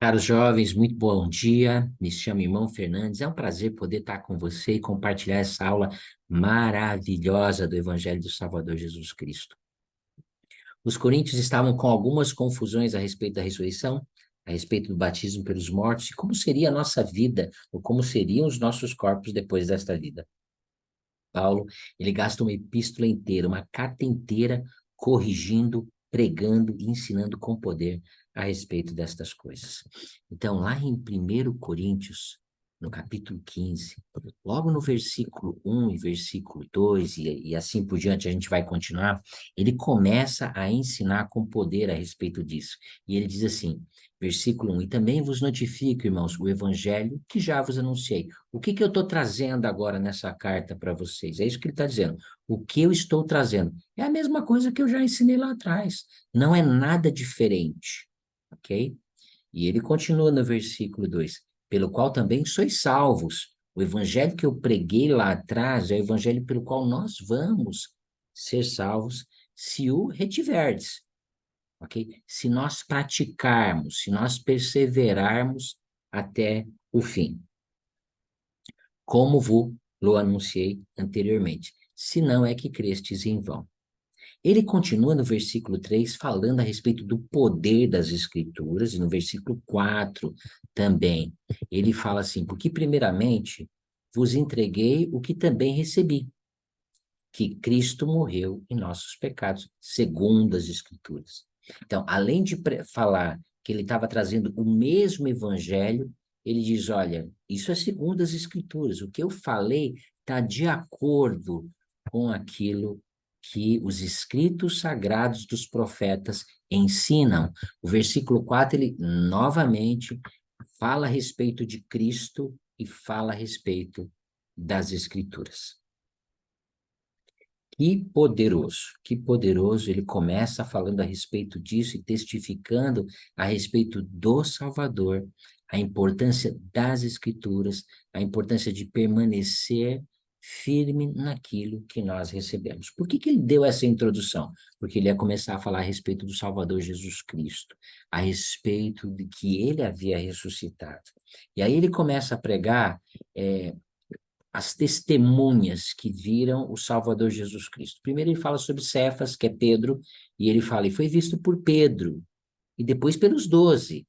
Caros jovens, muito bom dia. Me chamo Irmão Fernandes. É um prazer poder estar com você e compartilhar essa aula maravilhosa do Evangelho do Salvador Jesus Cristo. Os coríntios estavam com algumas confusões a respeito da ressurreição, a respeito do batismo pelos mortos e como seria a nossa vida, ou como seriam os nossos corpos depois desta vida. Paulo, ele gasta uma epístola inteira, uma carta inteira, corrigindo, pregando e ensinando com poder a respeito destas coisas. Então, lá em 1 Coríntios, no capítulo 15, logo no versículo 1 e versículo 2, e assim por diante a gente vai continuar, ele começa a ensinar com poder a respeito disso. E ele diz assim, versículo 1, e também vos notifico, irmãos, o evangelho que já vos anunciei. O que que eu estou trazendo agora nessa carta para vocês? É isso que ele está dizendo. O que eu estou trazendo é a mesma coisa que eu já ensinei lá atrás. Não é nada diferente, ok? E ele continua no versículo 2: pelo qual também sois salvos. O evangelho que eu preguei lá atrás é o evangelho pelo qual nós vamos ser salvos se o retiverdes, ok? Se nós praticarmos, se nós perseverarmos até o fim, como vos lo anunciei anteriormente, se não é que crestes em vão. Ele continua no versículo 3 falando a respeito do poder das Escrituras, e no versículo 4 também. Ele fala assim: porque primeiramente vos entreguei o que também recebi, que Cristo morreu em nossos pecados, segundo as Escrituras. Então, além de falar que ele estava trazendo o mesmo evangelho, ele diz: olha, isso é segundo as Escrituras, o que eu falei está de acordo com aquilo que os escritos sagrados dos profetas ensinam. O versículo 4, ele novamente fala a respeito de Cristo e fala a respeito das Escrituras. Que poderoso, ele começa falando a respeito disso e testificando a respeito do Salvador, a importância das Escrituras, a importância de permanecer firme naquilo que nós recebemos. Por que que ele deu essa introdução? Porque ele ia começar a falar a respeito do Salvador Jesus Cristo, a respeito de que ele havia ressuscitado. E aí ele começa a pregar as testemunhas que viram o Salvador Jesus Cristo. Primeiro ele fala sobre Cefas, que é Pedro, e ele fala, e foi visto por Pedro, e depois pelos 12,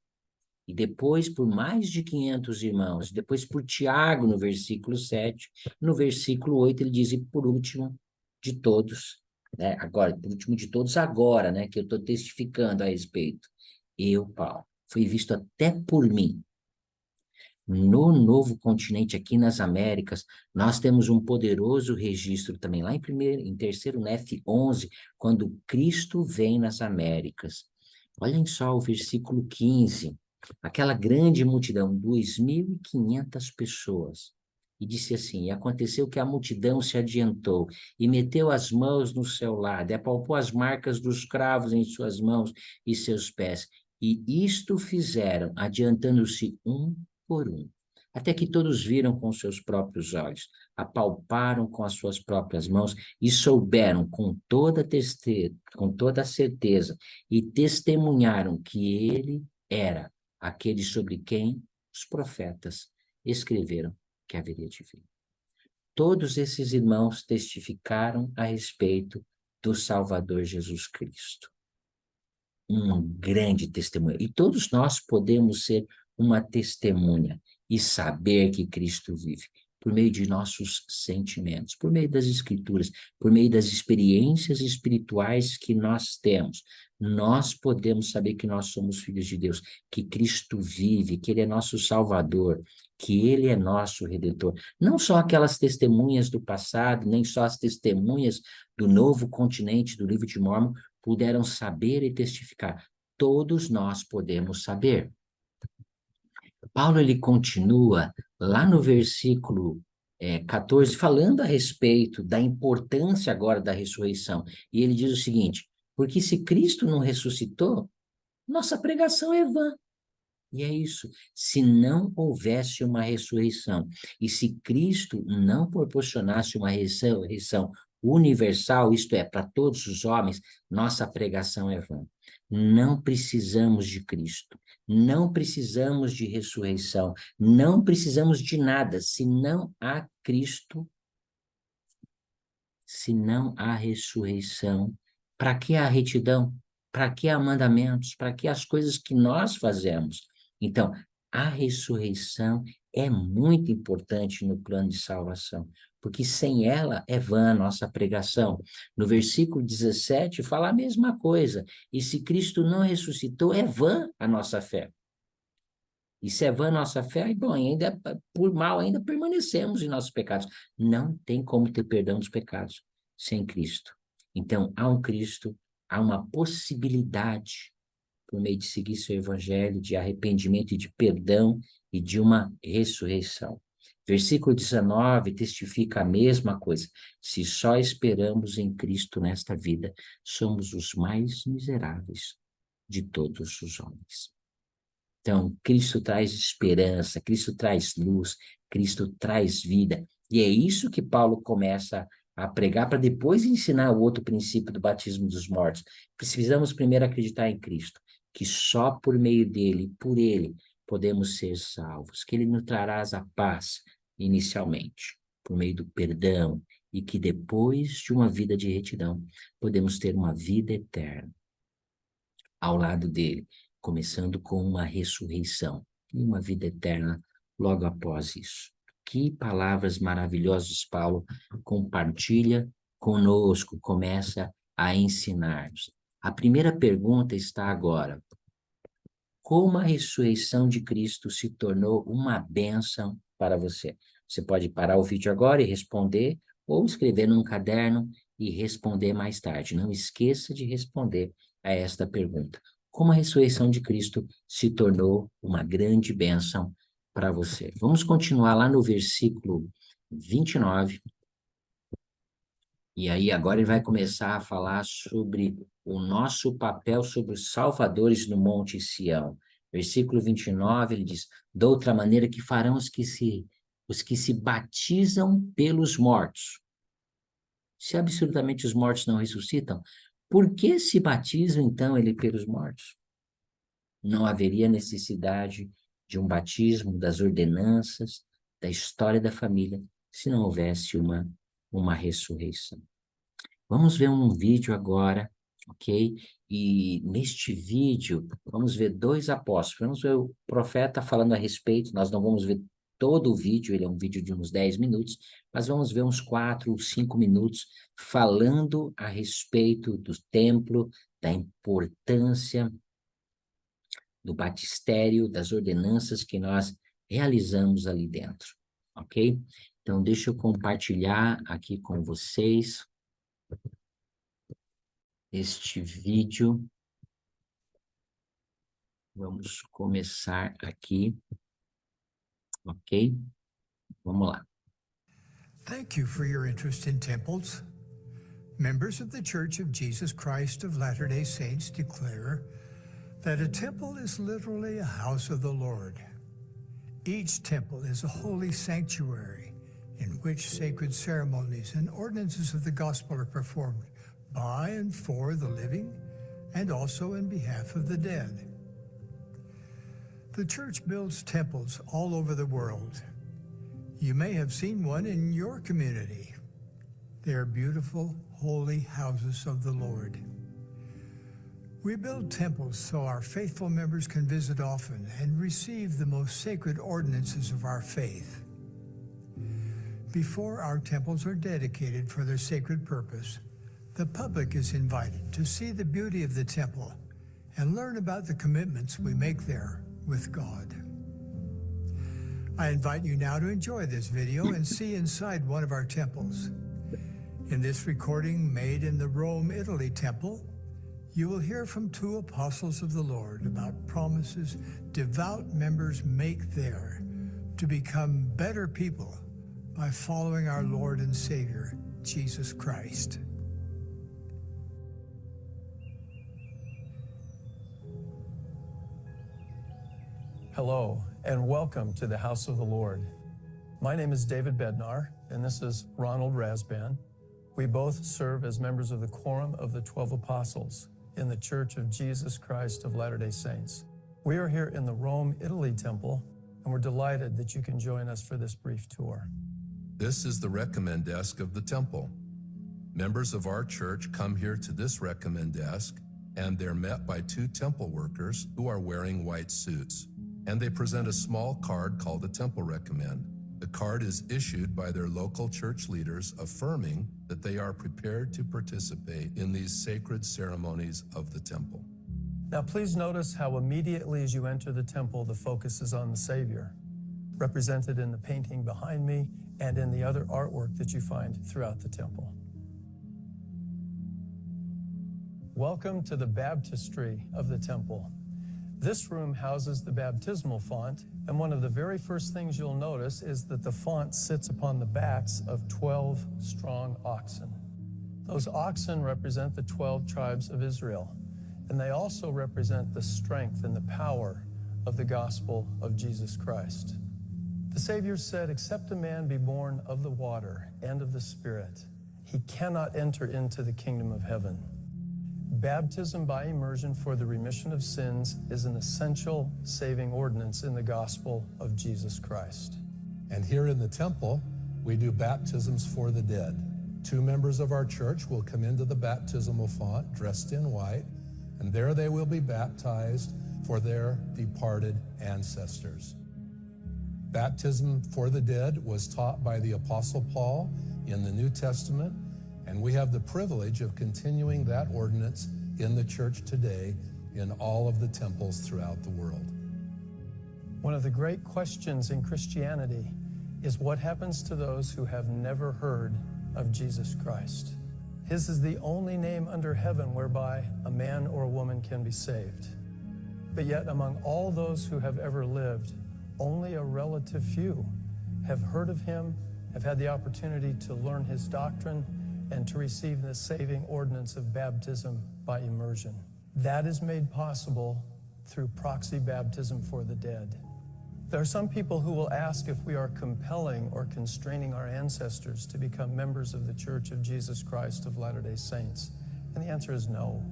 e depois por mais de 500 irmãos, depois por Tiago, no versículo 7, no versículo 8 ele diz, e por último de todos, né, agora, por último de todos agora, né, que eu estou testificando a respeito, eu, Paulo, fui visto até por mim. No novo continente, aqui nas Américas, nós temos um poderoso registro também, lá em terceiro Nef 11, quando Cristo vem nas Américas. Olhem só o versículo 15, aquela grande multidão, 2.500 pessoas. E disse assim, e aconteceu que a multidão se adiantou e meteu as mãos no seu lado, e apalpou as marcas dos cravos em suas mãos e seus pés. E isto fizeram, adiantando-se um por um, até que todos viram com seus próprios olhos, apalparam com as suas próprias mãos e souberam com toda a certeza e testemunharam que ele era aquele sobre quem os profetas escreveram que haveria de vir. Todos esses irmãos testificaram a respeito do Salvador Jesus Cristo. Um grande testemunho. E todos nós podemos ser uma testemunha e saber que Cristo vive por meio de nossos sentimentos, por meio das Escrituras, por meio das experiências espirituais que nós temos. Nós podemos saber que nós somos filhos de Deus, que Cristo vive, que Ele é nosso Salvador, que Ele é nosso Redentor. Não só aquelas testemunhas do passado, nem só as testemunhas do novo continente do livro de Mórmon puderam saber e testificar. Todos nós podemos saber. Paulo, ele continua lá no versículo 14, falando a respeito da importância agora da ressurreição. E ele diz o seguinte, porque se Cristo não ressuscitou, nossa pregação é vã. E é isso, se não houvesse uma ressurreição, e se Cristo não proporcionasse uma ressurreição universal, isto é, para todos os homens, nossa pregação é vã. Não precisamos de Cristo, não precisamos de ressurreição, não precisamos de nada, se não há Cristo, se não há ressurreição. Para que a retidão? Para que há mandamentos? Para que as coisas que nós fazemos? Então, a ressurreição é muito importante no plano de salvação, porque sem ela é vã a nossa pregação. No versículo 17 fala a mesma coisa. E se Cristo não ressuscitou, é vã a nossa fé. E se é vã a nossa fé, bom, ainda por mal ainda permanecemos em nossos pecados. Não tem como ter perdão dos pecados sem Cristo. Então, há um Cristo, há uma possibilidade por meio de seguir seu evangelho, de arrependimento e de perdão e de uma ressurreição. Versículo 19 testifica a mesma coisa. Se só esperamos em Cristo nesta vida, somos os mais miseráveis de todos os homens. Então, Cristo traz esperança, Cristo traz luz, Cristo traz vida. E é isso que Paulo começa a pregar para depois ensinar o outro princípio do batismo dos mortos. Precisamos primeiro acreditar em Cristo, que só por meio dele, por ele, podemos ser salvos, que ele nos trará a paz inicialmente, por meio do perdão, e que depois de uma vida de retidão, podemos ter uma vida eterna ao lado dele, começando com uma ressurreição e uma vida eterna logo após isso. Que palavras maravilhosas Paulo compartilha conosco, começa a ensinar-nos. A primeira pergunta está agora: como a ressurreição de Cristo se tornou uma bênção para você? Você pode parar o vídeo agora e responder, ou escrever num caderno e responder mais tarde. Não esqueça de responder a esta pergunta. Como a ressurreição de Cristo se tornou uma grande bênção para você? Vamos continuar lá no versículo 29. E aí agora ele vai começar a falar sobre o nosso papel sobre os salvadores no Monte Sião. Versículo 29, ele diz: de outra maneira que farão os que se batizam pelos mortos. Se absolutamente os mortos não ressuscitam, por que se batizam então ele pelos mortos? Não haveria necessidade de um batismo, das ordenanças, da história da família, se não houvesse uma ressurreição. Vamos ver um vídeo agora, ok? E neste vídeo, vamos ver dois apóstolos. Vamos ver o profeta falando a respeito. Nós não vamos ver todo o vídeo, ele é um vídeo de uns 10 minutos, mas vamos ver uns 4 ou 5 minutos falando a respeito do templo, da importância do batistério, das ordenanças que nós realizamos ali dentro, ok? Então, deixa eu compartilhar aqui com vocês este vídeo. Vamos começar aqui, ok? Vamos lá. Thank you for your interest in temples. Members of the Church of Jesus Christ of Latter-day Saints declare that a temple is literally a house of the Lord. Each temple is a holy sanctuary in which sacred ceremonies and ordinances of the gospel are performed by and for the living and also in behalf of the dead. The church builds temples all over the world. You may have seen one in your community. They are beautiful, holy houses of the Lord. We build temples so our faithful members can visit often and receive the most sacred ordinances of our faith. Before our temples are dedicated for their sacred purpose, the public is invited to see the beauty of the temple and learn about the commitments we make there with God. I invite you now to enjoy this video and see inside one of our temples. In this recording made in the Rome, Italy temple, you will hear from two apostles of the Lord about promises devout members make there to become better people by following our Lord and Savior, Jesus Christ. Hello, and welcome to the House of the Lord. My name is David Bednar, and this is Ronald Rasband. We both serve as members of the Quorum of the 12 Apostles in the Church of Jesus Christ of Latter-day Saints. We are here in the Rome, Italy temple, and we're delighted that you can join us for this brief tour. This is the recommend desk of the temple. Members of our church come here to this recommend desk, and they're met by two temple workers who are wearing white suits. And they present a small card called a temple recommend. The card is issued by their local church leaders affirming that they are prepared to participate in these sacred ceremonies of the temple. Now, please notice how immediately as you enter the temple, the focus is on the Savior, represented in the painting behind me and in the other artwork that you find throughout the temple. Welcome to the baptistry of the temple. This room houses the baptismal font, and one of the very first things you'll notice is that the font sits upon the backs of 12 strong oxen. Those oxen represent the 12 tribes of Israel, and they also represent the strength and the power of the gospel of Jesus Christ. The Savior said, "Except a man be born of the water and of the Spirit, he cannot enter into the kingdom of heaven." Baptism by immersion for the remission of sins is an essential saving ordinance in the gospel of Jesus Christ. And here in the temple, we do baptisms for the dead. Two members of our church will come into the baptismal font dressed in white, and there they will be baptized for their departed ancestors. Baptism for the dead was taught by the Apostle Paul in the New Testament, and we have the privilege of continuing that ordinance in the church today in all of the temples throughout the world. One of the great questions in Christianity is what happens to those who have never heard of Jesus Christ. His is the only name under heaven whereby a man or a woman can be saved. But yet among all those who have ever lived, only a relative few have heard of him, have had the opportunity to learn his doctrine, and to receive the saving ordinance of baptism by immersion. That is made possible through proxy baptism for the dead. There are some people who will ask if we are compelling or constraining our ancestors to become members of the Church of Jesus Christ of Latter-day Saints. And the answer is no.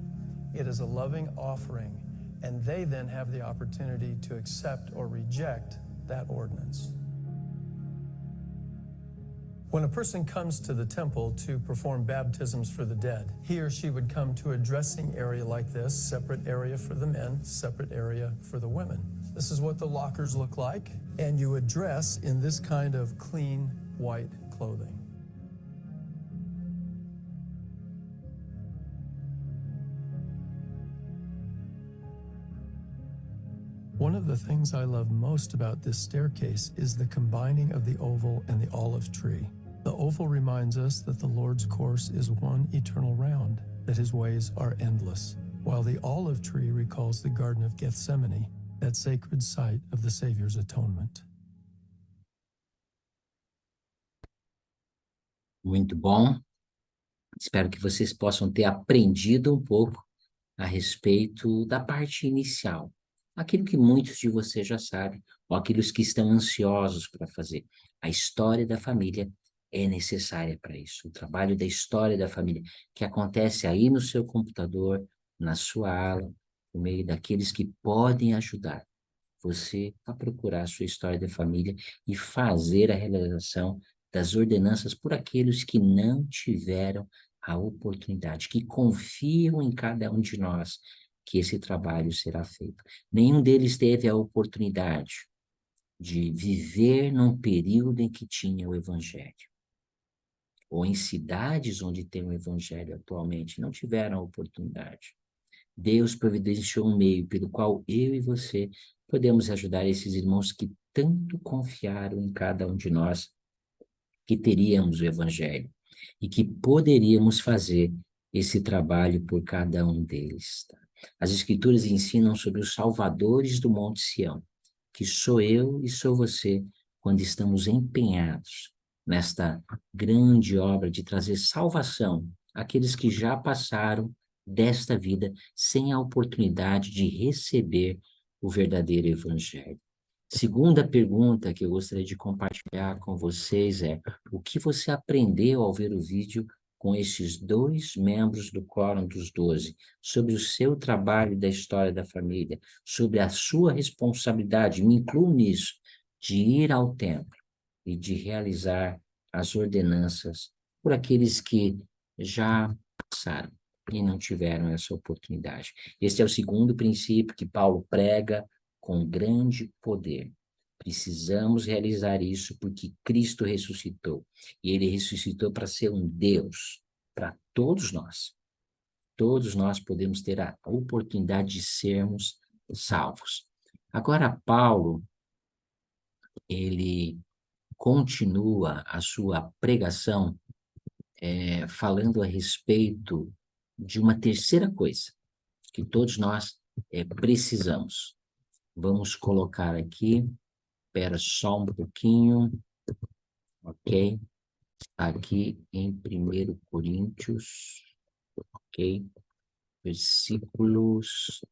It is a loving offering, and they then have the opportunity to accept or reject that ordinance. When a person comes to the temple to perform baptisms for the dead, he or she would come to a dressing area like this, separate area for the men, separate area for the women. This is what the lockers look like, and you would dress in this kind of clean white clothing. One of the things I love most about this staircase is the combining of the oval and the olive tree. The oval reminds us that the Lord's course is one eternal round, that his ways are endless, while the olive tree recalls the Garden of Gethsemane, that sacred site of the Savior's atonement. Muito bom. Espero que vocês possam ter aprendido um pouco a respeito da parte inicial. Aquilo que muitos de vocês já sabem, ou aqueles que estão ansiosos para fazer. A história da família é necessária para isso. O trabalho da história da família, que acontece aí no seu computador, na sua ala, por meio daqueles que podem ajudar você a procurar a sua história da família e fazer a realização das ordenanças por aqueles que não tiveram a oportunidade, que confiam em cada um de nós, que esse trabalho será feito. Nenhum deles teve a oportunidade de viver num período em que tinha o Evangelho, ou em cidades onde tem o Evangelho atualmente, não tiveram a oportunidade. Deus providenciou um meio pelo qual eu e você podemos ajudar esses irmãos que tanto confiaram em cada um de nós, que teríamos o Evangelho, e que poderíamos fazer esse trabalho por cada um deles. Tá? As Escrituras ensinam sobre os salvadores do Monte Sião, que sou eu e sou você, quando estamos empenhados nesta grande obra de trazer salvação àqueles que já passaram desta vida sem a oportunidade de receber o verdadeiro Evangelho. Segunda pergunta que eu gostaria de compartilhar com vocês é: o que você aprendeu ao ver o vídeo com esses 2 membros do Quórum dos 12, sobre o seu trabalho da história da família, sobre a sua responsabilidade, me incluo nisso, de ir ao templo e de realizar as ordenanças por aqueles que já passaram e não tiveram essa oportunidade. Esse é o segundo princípio que Paulo prega com grande poder. Precisamos realizar isso porque Cristo ressuscitou. E ele ressuscitou para ser um Deus para todos nós. Todos nós podemos ter a oportunidade de sermos salvos. Agora, Paulo, ele continua a sua pregação falando a respeito de uma terceira coisa que todos nós precisamos. Vamos colocar aqui, espera só um pouquinho, ok? Aqui em 1 Coríntios, ok? Versículos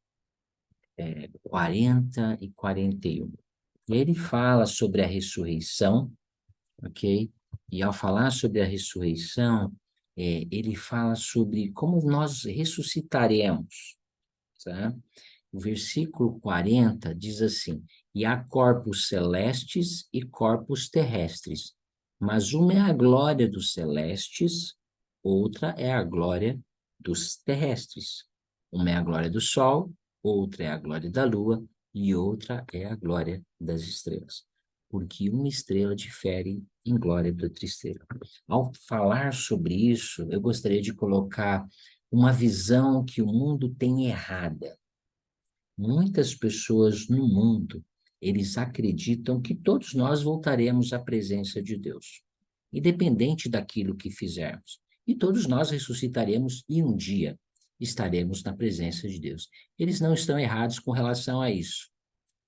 40 e 41. E ele fala sobre a ressurreição, ok? E ao falar sobre a ressurreição, ele fala sobre como nós ressuscitaremos, tá? O versículo 40 diz assim: e há corpos celestes e corpos terrestres, mas uma é a glória dos celestes, outra é a glória dos terrestres. Uma é a glória do sol, outra é a glória da lua, e outra é a glória das estrelas. Porque uma estrela difere em glória da outra estrela. Ao falar sobre isso, eu gostaria de colocar uma visão que o mundo tem errada. Muitas pessoas no mundo, eles acreditam que todos nós voltaremos à presença de Deus, independente daquilo que fizermos. E todos nós ressuscitaremos e um dia estaremos na presença de Deus. Eles não estão errados com relação a isso,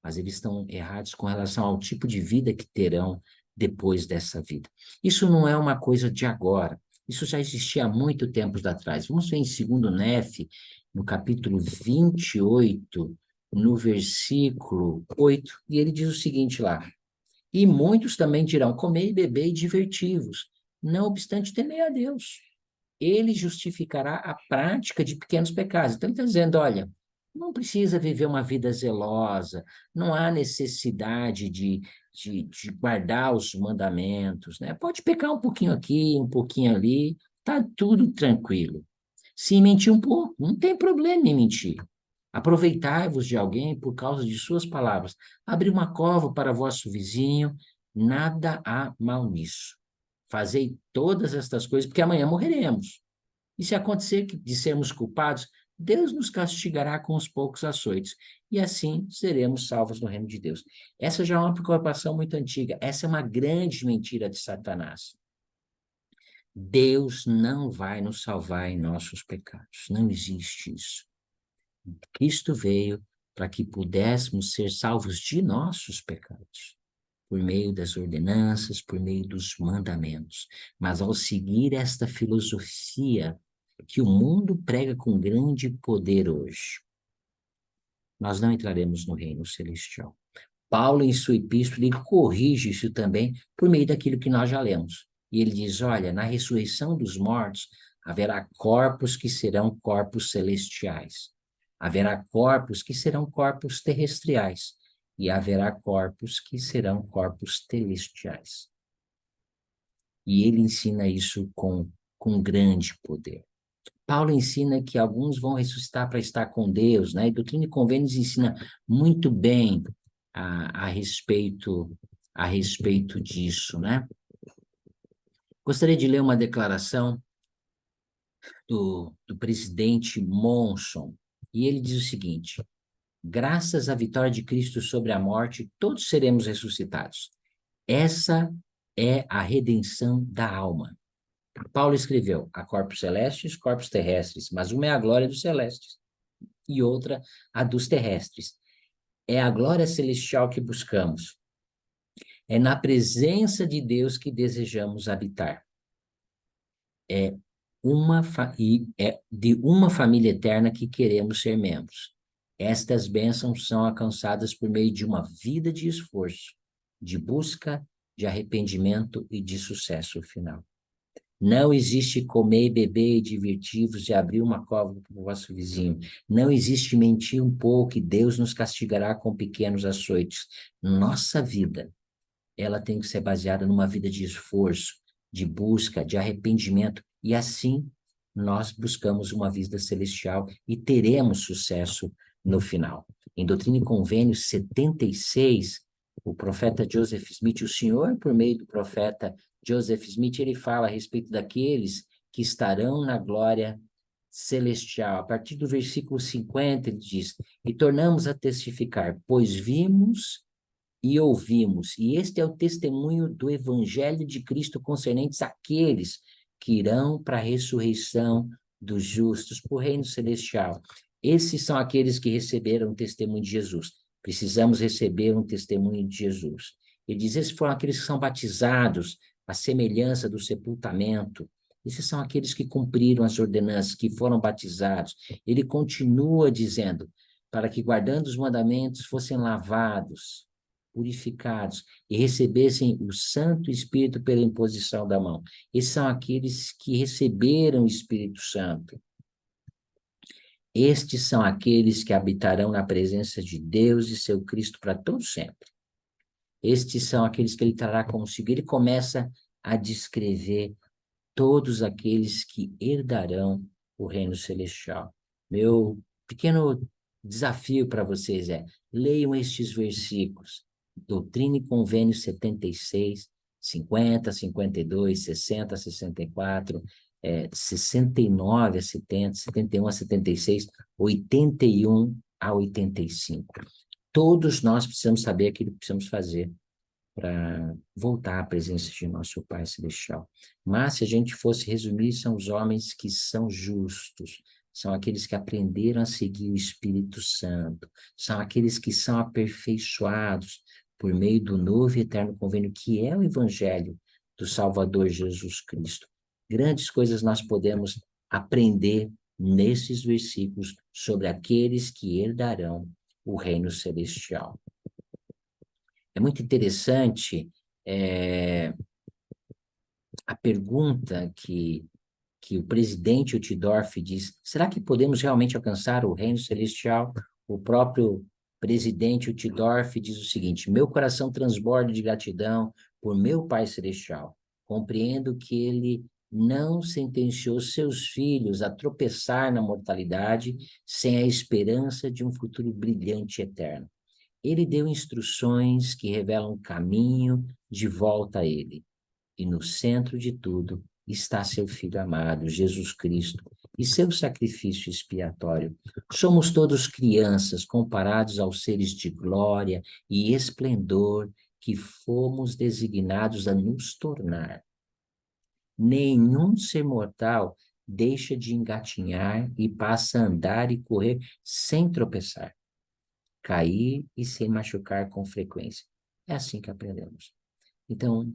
mas eles estão errados com relação ao tipo de vida que terão depois dessa vida. Isso não é uma coisa de agora. Isso já existia há muito tempo atrás. Vamos ver em 2 Nefe, no capítulo 28, no versículo 8, e ele diz o seguinte lá: e muitos também dirão, comei, bebei e diverti-vos, não obstante temei a Deus. Ele justificará a prática de pequenos pecados. Então ele está dizendo, olha, não precisa viver uma vida zelosa, não há necessidade de guardar os mandamentos, né? Pode pecar um pouquinho aqui, um pouquinho ali, tá tudo tranquilo. Se mentir um pouco, não tem problema em mentir. Aproveitai-vos de alguém por causa de suas palavras. Abri uma cova para vosso vizinho, nada há mal nisso. Fazei todas estas coisas, porque amanhã morreremos. E se acontecer de sermos culpados, Deus nos castigará com os poucos açoites, e assim seremos salvos no reino de Deus. Essa já é uma preocupação muito antiga. Essa é uma grande mentira de Satanás. Deus não vai nos salvar em nossos pecados. Não existe isso. Cristo veio para que pudéssemos ser salvos de nossos pecados, por meio das ordenanças, por meio dos mandamentos. Mas ao seguir esta filosofia que o mundo prega com grande poder hoje, nós não entraremos no reino celestial. Paulo, em sua epístola, ele corrige isso também por meio daquilo que nós já lemos. E ele diz, olha, na ressurreição dos mortos, haverá corpos que serão corpos celestiais. Haverá corpos que serão corpos terrestriais. E haverá corpos que serão corpos celestiais. E ele ensina isso com grande poder. Paulo ensina que alguns vão ressuscitar para estar com Deus, né? E Doutrina e Convênios ensina muito bem a respeito disso, né? Gostaria de ler uma declaração do presidente Monson, e ele diz o seguinte: graças à vitória de Cristo sobre a morte, todos seremos ressuscitados. Essa é a redenção da alma. Paulo escreveu, há corpos celestes, corpos terrestres, mas uma é a glória dos celestes e outra a dos terrestres. É a glória celestial que buscamos. É na presença de Deus que desejamos habitar. É de uma família eterna que queremos ser membros. Estas bênçãos são alcançadas por meio de uma vida de esforço, de busca, de arrependimento e de sucesso final. Não existe comer, beber e divertir-vos e abrir uma cova para o vosso vizinho. Não existe mentir um pouco e Deus nos castigará com pequenos açoites. Nossa vida, ela tem que ser baseada numa vida de esforço, de busca, de arrependimento. E assim nós buscamos uma vida celestial e teremos sucesso no final. Em Doutrina e Convênios 76, o profeta Joseph Smith, o Senhor, por meio do profeta Joseph Smith, ele fala a respeito daqueles que estarão na glória celestial. A partir do versículo 50, ele diz: e tornamos a testificar, pois vimos e ouvimos, e este é o testemunho do Evangelho de Cristo concernentes àqueles que irão para a ressurreição dos justos, para o reino celestial. Esses são aqueles que receberam o testemunho de Jesus. Precisamos receber um testemunho de Jesus. Ele diz: esses foram aqueles que são batizados, à semelhança do sepultamento. Esses são aqueles que cumpriram as ordenanças, que foram batizados. Ele continua dizendo: para que, guardando os mandamentos, fossem lavados, purificados e recebessem o Santo Espírito pela imposição da mão. Esses são aqueles que receberam o Espírito Santo. Estes são aqueles que habitarão na presença de Deus e seu Cristo para todo sempre. Estes são aqueles que ele trará consigo. Ele começa a descrever todos aqueles que herdarão o reino celestial. Meu pequeno desafio para vocês é: leiam estes versículos. Doutrina e Convênios 76, 50, 52, 60, 64, 69 a 70, 71 a 76, 81 a 85. Todos nós precisamos saber aquilo que precisamos fazer para voltar à presença de nosso Pai Celestial. Mas, se a gente fosse resumir, são os homens que são justos, são aqueles que aprenderam a seguir o Espírito Santo, são aqueles que são aperfeiçoados por meio do novo e eterno convênio, que é o Evangelho do Salvador Jesus Cristo. Grandes coisas nós podemos aprender nesses versículos sobre aqueles que herdarão o reino celestial. É muito interessante a pergunta que o presidente Uchtdorf diz: será que podemos realmente alcançar o reino celestial? O próprio presidente Uchtdorf diz o seguinte: meu coração transborda de gratidão por meu Pai Celestial. Compreendo que ele não sentenciou seus filhos a tropeçar na mortalidade sem a esperança de um futuro brilhante e eterno. Ele deu instruções que revelam o caminho de volta a ele. E no centro de tudo está seu Filho amado, Jesus Cristo, e seu sacrifício expiatório. Somos todos crianças comparados aos seres de glória e esplendor que fomos designados a nos tornar. Nenhum ser mortal deixa de engatinhar e passa a andar e correr sem tropeçar, cair e se machucar com frequência. É assim que aprendemos. Então,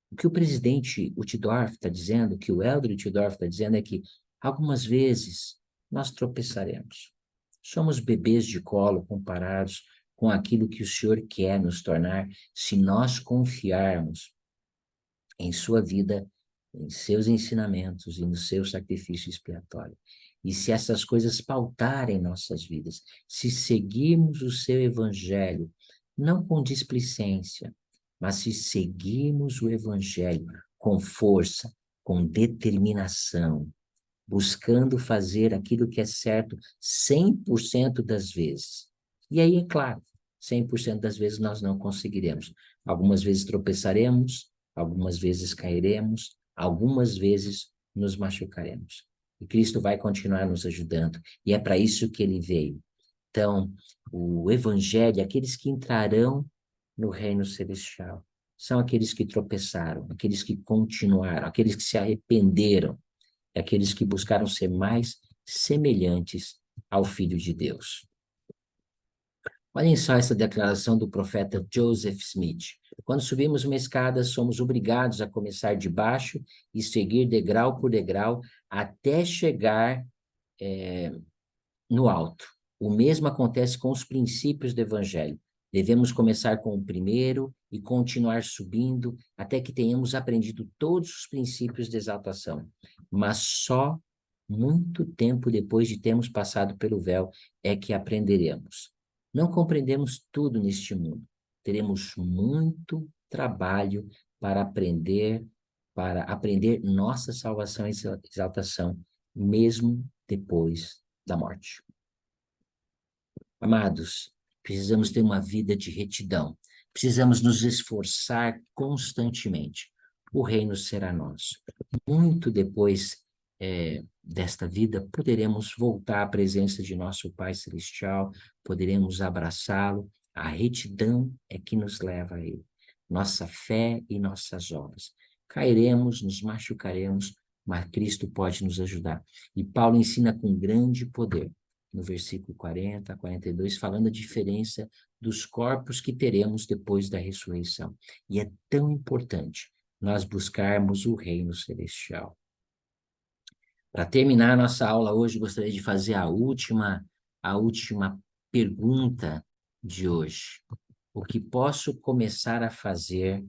o que o presidente Uchtdorf está dizendo, o que o Elder Uchtdorf está dizendo é que algumas vezes nós tropeçaremos. Somos bebês de colo comparados com aquilo que o Senhor quer nos tornar se nós confiarmos em sua vida, em seus ensinamentos e no seu sacrifício expiatório. E se essas coisas pautarem nossas vidas, se seguirmos o seu evangelho, não com displicência, mas se seguirmos o evangelho com força, com determinação, buscando fazer aquilo que é certo 100% das vezes. E aí, é claro, 100% das vezes nós não conseguiremos. Algumas vezes tropeçaremos, algumas vezes cairemos, algumas vezes nos machucaremos. E Cristo vai continuar nos ajudando. E é para isso que ele veio. Então, o evangelho, aqueles que entrarão no reino celestial, são aqueles que tropeçaram, aqueles que continuaram, aqueles que se arrependeram, aqueles que buscaram ser mais semelhantes ao Filho de Deus. Olhem só essa declaração do profeta Joseph Smith. Quando subimos uma escada, somos obrigados a começar de baixo e seguir degrau por degrau até chegar no alto. O mesmo acontece com os princípios do Evangelho. Devemos começar com o primeiro e continuar subindo até que tenhamos aprendido todos os princípios de exaltação. Mas só muito tempo depois de termos passado pelo véu é que aprenderemos. Não compreendemos tudo neste mundo. Teremos muito trabalho para aprender nossa salvação e exaltação, mesmo depois da morte. Amados, precisamos ter uma vida de retidão. Precisamos nos esforçar constantemente. O reino será nosso. Muito depois desta vida, poderemos voltar à presença de nosso Pai Celestial, poderemos abraçá-lo. A retidão é que nos leva a Ele. Nossa fé e nossas obras. Cairemos, nos machucaremos, mas Cristo pode nos ajudar. E Paulo ensina com grande poder, no versículo 40 a 42, falando a diferença dos corpos que teremos depois da ressurreição. E é tão importante nós buscarmos o reino celestial. Para terminar a nossa aula hoje, gostaria de fazer a última pergunta de hoje. O que posso começar a fazer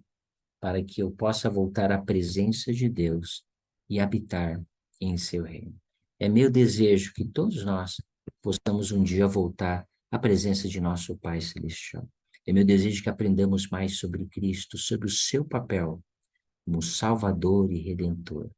para que eu possa voltar à presença de Deus e habitar em seu reino? É meu desejo que todos nós possamos um dia voltar à presença de nosso Pai Celestial. É meu desejo que aprendamos mais sobre Cristo, sobre o seu papel como Salvador e Redentor,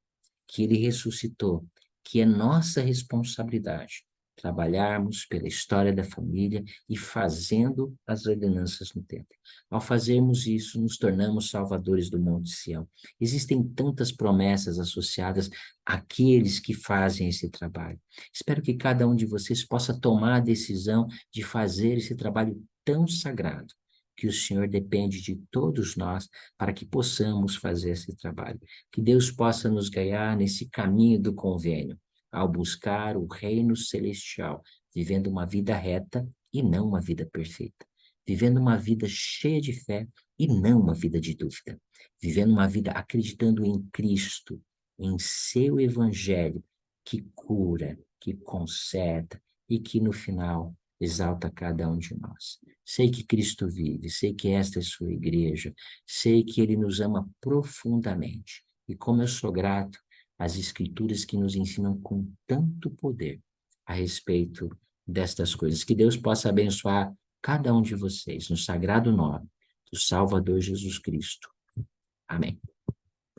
que Ele ressuscitou, que é nossa responsabilidade trabalharmos pela história da família e fazendo as ordenanças no templo. Ao fazermos isso, nos tornamos salvadores do Monte Sião. Existem tantas promessas associadas àqueles que fazem esse trabalho. Espero que cada um de vocês possa tomar a decisão de fazer esse trabalho tão sagrado, que o Senhor depende de todos nós para que possamos fazer esse trabalho. Que Deus possa nos guiar nesse caminho do convênio, ao buscar o reino celestial, vivendo uma vida reta e não uma vida perfeita, vivendo uma vida cheia de fé e não uma vida de dúvida, vivendo uma vida acreditando em Cristo, em seu evangelho, que cura, que conserta e que no final exalta cada um de nós. Sei que Cristo vive, sei que esta é sua igreja, sei que Ele nos ama profundamente. E como eu sou grato às Escrituras que nos ensinam com tanto poder a respeito destas coisas. Que Deus possa abençoar cada um de vocês no sagrado nome do Salvador Jesus Cristo. Amém.